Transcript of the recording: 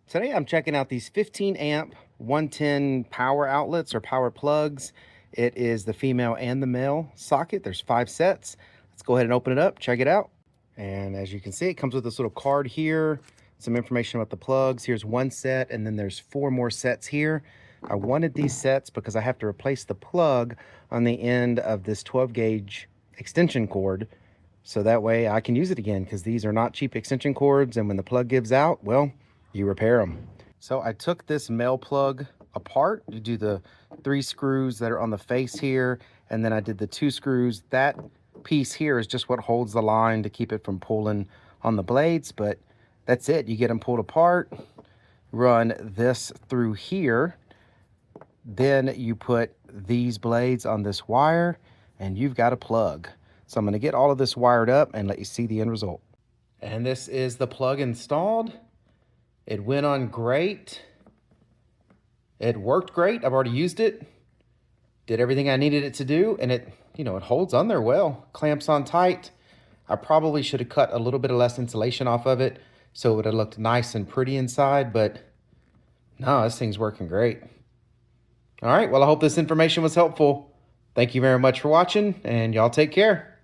Today I'm checking out these 15 amp 110 power outlets or power plugs. It is the female and the male socket. There's 5 sets. Let's go ahead and open it up, check it out. And as you can see, it comes with this little card here, some information about the plugs. Here's 1 set, and then there's 4 more sets here. I wanted these sets because I have to replace the plug on the end of this 12 gauge extension cord, so that way I can use it again, because these are not cheap extension cords, and when the plug gives out, well, you repair them. So I took this male plug apart. You do the 3 screws that are on the face here, and then I did the 2 screws. That piece here is just what holds the line to keep it from pulling on the blades, but that's it. You get them pulled apart, run this through here, then you put these blades on this wire, and you've got a plug. So I'm going to get all of this wired up and let you see the end result. And this is the plug installed. It went on great. It worked great. I've already used it. Did everything I needed it to do, and it holds on there well. Clamps on tight. I probably should have cut a little bit of less insulation off of it so it would have looked nice and pretty inside, but no, this thing's working great. All right, well, I hope this information was helpful. Thank you very much for watching, and y'all take care.